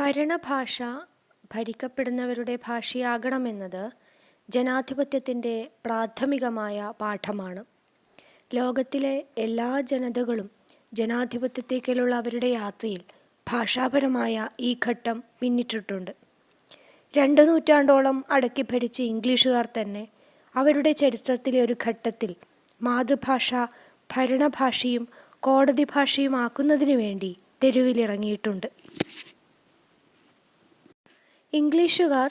ഭരണഭാഷ ഭരിക്കപ്പെടുന്നവരുടെ ഭാഷയാകണമെന്നത് ജനാധിപത്യത്തിൻ്റെ പ്രാഥമികമായ പാഠമാണ്. ലോകത്തിലെ എല്ലാ ജനതകളും ജനാധിപത്യത്തേക്കുള്ള അവരുടെ യാത്രയിൽ ഭാഷാപരമായ ഈ ഘട്ടം പിന്നിട്ടിട്ടുണ്ട്. 2 നൂറ്റാണ്ടോളം അടക്കി ഭരിച്ച ഇംഗ്ലീഷുകാർ തന്നെ അവരുടെ ചരിത്രത്തിലെ ഒരു ഘട്ടത്തിൽ മാതൃഭാഷ ഭരണഭാഷയും കോടതി ഭാഷയും ആക്കുന്നതിനു വേണ്ടി തെരുവിലിറങ്ങിയിട്ടുണ്ട്. ഇംഗ്ലീഷുകാർ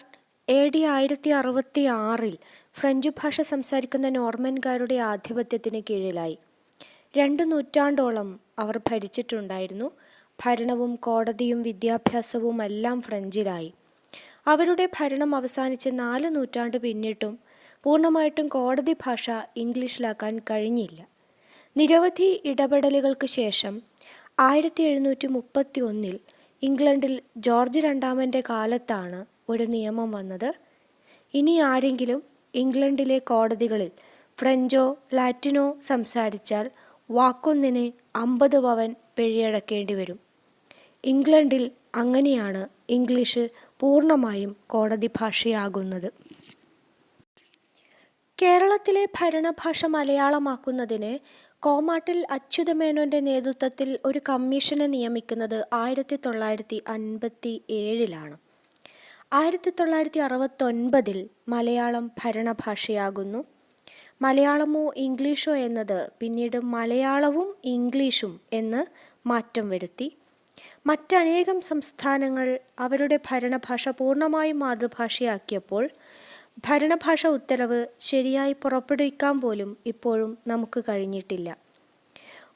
AD 1066 ഫ്രഞ്ച് ഭാഷ സംസാരിക്കുന്ന നോർമൻകാരുടെ ആധിപത്യത്തിന് കീഴിലായി. 2 നൂറ്റാണ്ടോളം അവർ ഭരിച്ചിട്ടുണ്ടായിരുന്നു. ഭരണവും കോടതിയും വിദ്യാഭ്യാസവും എല്ലാം ഫ്രഞ്ചിലായി. അവരുടെ ഭരണം അവസാനിച്ച് 4 നൂറ്റാണ്ട് പിന്നിട്ടും പൂർണ്ണമായിട്ടും കോടതി ഭാഷ ഇംഗ്ലീഷിലാക്കാൻ കഴിഞ്ഞില്ല. നിരവധി ഇടപെടലുകൾക്ക് ശേഷം 1731 ഇംഗ്ലണ്ടിൽ ജോർജ് രണ്ടാമൻ്റെ കാലത്താണ് ഒരു നിയമം വന്നത്. ഇനി ആരെങ്കിലും ഇംഗ്ലണ്ടിലെ കോടതികളിൽ ഫ്രഞ്ചോ ലാറ്റിനോ സംസാരിച്ചാൽ വാക്കൊന്നിന് 50 പവൻ പിഴയടക്കേണ്ടി വരും. ഇംഗ്ലണ്ടിൽ അങ്ങനെയാണ് ഇംഗ്ലീഷ് പൂർണ്ണമായും കോടതി ഭാഷയാകുന്നത്. കേരളത്തിലെ ഭരണഭാഷ മലയാളമാക്കുന്നതിന് കോമാട്ടിൽ അച്യുതമേനോൻ്റെ നേതൃത്വത്തിൽ ഒരു കമ്മീഷനെ നിയമിക്കുന്നത് 1957 1969 മലയാളം ഭരണഭാഷയാകുന്നു. മലയാളമോ ഇംഗ്ലീഷോ എന്നത് പിന്നീട് മലയാളവും ഇംഗ്ലീഷും എന്ന് മാറ്റം വരുത്തി. മറ്റനേകം സംസ്ഥാനങ്ങൾ അവരുടെ ഭരണഭാഷ പൂർണ്ണമായും മാതൃഭാഷയാക്കിയപ്പോൾ ഭരണഭാഷ ഉത്തരവ് ശരിയായി പുറപ്പെടുവിക്കാൻ പോലും ഇപ്പോഴും നമുക്ക് കഴിഞ്ഞിട്ടില്ല.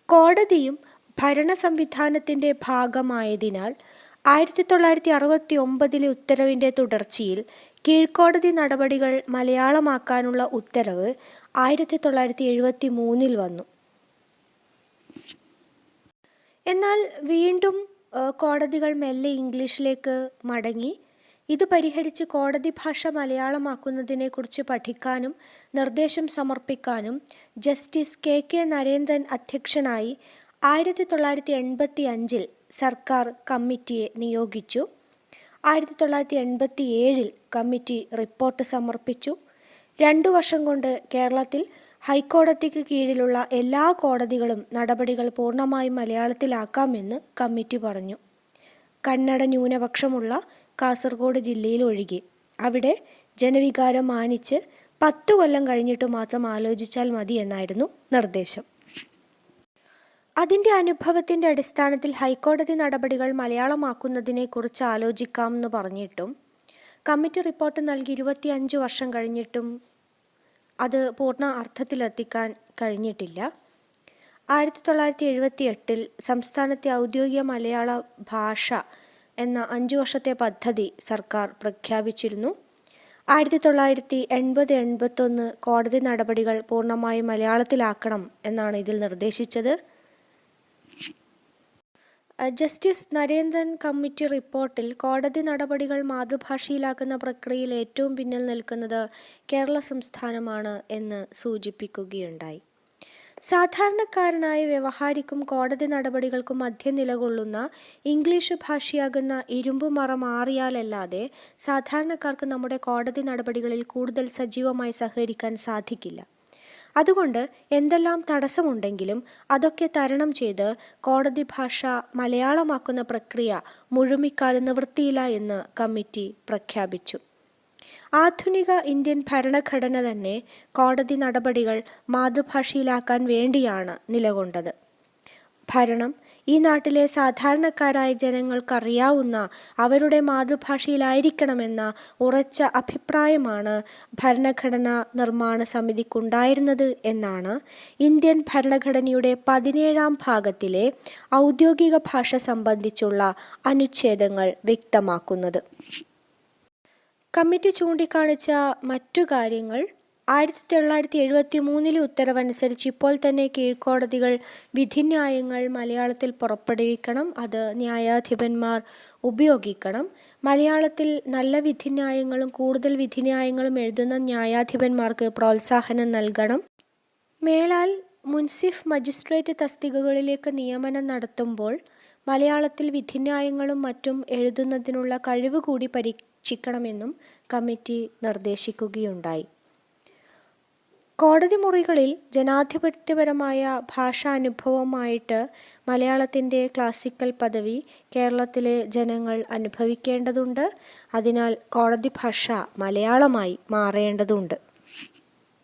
കോടതിയും ഭരണ സംവിധാനത്തിൻ്റെ ഭാഗമായതിനാൽ 1969 ഉത്തരവിൻ്റെ തുടർച്ചയിൽ കീഴ്ക്കോടതി നടപടികൾ മലയാളമാക്കാനുള്ള ഉത്തരവ് 1973 വന്നു. എന്നാൽ വീണ്ടും കോടതികൾ മെല്ലെ ഇംഗ്ലീഷിലേക്ക് മടങ്ങി. ഇത് പരിഹരിച്ച് കോടതി ഭാഷ മലയാളമാക്കുന്നതിനെക്കുറിച്ച് പഠിക്കാനും നിർദ്ദേശം സമർപ്പിക്കാനും ജസ്റ്റിസ് KK നരേന്ദ്രൻ അധ്യക്ഷനായി 1985 സർക്കാർ കമ്മിറ്റിയെ നിയോഗിച്ചു. 1987 കമ്മിറ്റി റിപ്പോർട്ട് സമർപ്പിച്ചു. 2 വർഷം കൊണ്ട് കേരളത്തിൽ ഹൈക്കോടതിക്ക് കീഴിലുള്ള എല്ലാ കോടതികളും നടപടികൾ പൂർണ്ണമായും മലയാളത്തിലാക്കാമെന്ന് കമ്മിറ്റി പറഞ്ഞു. കന്നഡ ന്യൂനപക്ഷമുള്ള കാസർഗോഡ് ജില്ലയിൽ ഒഴികെ അവിടെ ജനവികാരം മാനിച്ച് 10 കൊല്ലം കഴിഞ്ഞിട്ട് മാത്രം ആലോചിച്ചാൽ മതി എന്നായിരുന്നു നിർദ്ദേശം. അതിൻ്റെ അനുഭവത്തിൻ്റെ അടിസ്ഥാനത്തിൽ ഹൈക്കോടതി നടപടികൾ മലയാളമാക്കുന്നതിനെക്കുറിച്ച് ആലോചിക്കാമെന്ന് പറഞ്ഞിട്ടും കമ്മിറ്റി റിപ്പോർട്ട് നൽകി 25 വർഷം കഴിഞ്ഞിട്ടും അത് പൂർണ്ണ അർത്ഥത്തിലെത്തിക്കാൻ കഴിഞ്ഞിട്ടില്ല. 1978 സംസ്ഥാനത്തെ ഔദ്യോഗിക മലയാള ഭാഷ എന്ന 5 വർഷത്തെ പദ്ധതി സർക്കാർ പ്രഖ്യാപിച്ചിരുന്നു. 1980-81 കോടതി നടപടികൾ പൂർണ്ണമായും മലയാളത്തിലാക്കണം എന്നാണ് ഇതിൽ നിർദ്ദേശിച്ചത്. ജസ്റ്റിസ് നരേന്ദ്രൻ കമ്മിറ്റി റിപ്പോർട്ടിൽ കോടതി നടപടികൾ മാതൃഭാഷയിലാക്കുന്ന പ്രക്രിയയിൽ ഏറ്റവും പിന്നിൽ നിൽക്കുന്നത് കേരള സംസ്ഥാനമാണ് എന്ന് സൂചിപ്പിക്കുകയുണ്ടായി. സാധാരണക്കാരനായ വ്യവഹാരിക്കും കോടതി നടപടികൾക്കും മധ്യ നിലകൊള്ളുന്ന ഇംഗ്ലീഷ് ഭാഷയാകുന്ന ഇരുമ്പുമറ മാറിയാലല്ലാതെ സാധാരണക്കാർക്ക് നമ്മുടെ കോടതി നടപടികളിൽ കൂടുതൽ സജീവമായി സഹകരിക്കാൻ സാധിക്കില്ല. അതുകൊണ്ട് എന്തെല്ലാം തടസ്സമുണ്ടെങ്കിലും അതൊക്കെ തരണം ചെയ്ത് കോടതി ഭാഷ മലയാളമാക്കുന്ന പ്രക്രിയ മുഴുമിക്കാതെ നിവൃത്തിയില്ല എന്ന് കമ്മിറ്റി പ്രഖ്യാപിച്ചു. ആധുനിക ഇന്ത്യൻ ഭരണഘടന തന്നെ കോടതി നടപടികൾ മാതൃഭാഷയിലാക്കാൻ വേണ്ടിയാണ് നിലകൊണ്ടത്. ഭരണം ഈ നാട്ടിലെ സാധാരണക്കാരായ ജനങ്ങൾക്കറിയാവുന്ന അവരുടെ മാതൃഭാഷയിലായിരിക്കണമെന്ന ഉറച്ച അഭിപ്രായമാണ് ഭരണഘടനാ നിർമ്മാണ സമിതിക്കുണ്ടായിരുന്നത് എന്നാണ് ഇന്ത്യൻ ഭരണഘടനയുടെ 17-ാം ഭാഗത്തിലെ ഔദ്യോഗിക ഭാഷ സംബന്ധിച്ചുള്ള അനുച്ഛേദങ്ങൾ വ്യക്തമാക്കുന്നത്. കമ്മിറ്റി ചൂണ്ടിക്കാണിച്ച മറ്റു കാര്യങ്ങൾ 1973 ഉത്തരവനുസരിച്ച് ഇപ്പോൾ തന്നെ കീഴ്ക്കോടതികൾ വിധിന്യായങ്ങൾ മലയാളത്തിൽ പുറപ്പെടുവിക്കണം. അത് ന്യായാധിപന്മാർ ഉപയോഗിക്കണം. മലയാളത്തിൽ നല്ല വിധിന്യായങ്ങളും കൂടുതൽ വിധിന്യായങ്ങളും എഴുതുന്ന ന്യായാധിപന്മാർക്ക് പ്രോത്സാഹനം നൽകണം. മേലാൽ മുൻസിഫ് മജിസ്ട്രേറ്റ് തസ്തികകളിലേക്ക് നിയമനം നടത്തുമ്പോൾ മലയാളത്തിൽ വിധിന്യായങ്ങളും മറ്റും എഴുതുന്നതിനുള്ള കഴിവ് കൂടി പരീക്ഷിക്കണമെന്നും കമ്മിറ്റി നിർദ്ദേശിക്കുകയുണ്ടായി. കോടതി മുറികളിൽ ജനാധിപത്യപരമായ ഭാഷാനുഭവമായിട്ട് മലയാളത്തിൻ്റെ ക്ലാസിക്കൽ പദവി കേരളത്തിലെ ജനങ്ങൾ അനുഭവിക്കേണ്ടതുണ്ട്. അതിനാൽ കോടതി ഭാഷ മലയാളമായി മാറേണ്ടതുണ്ട്.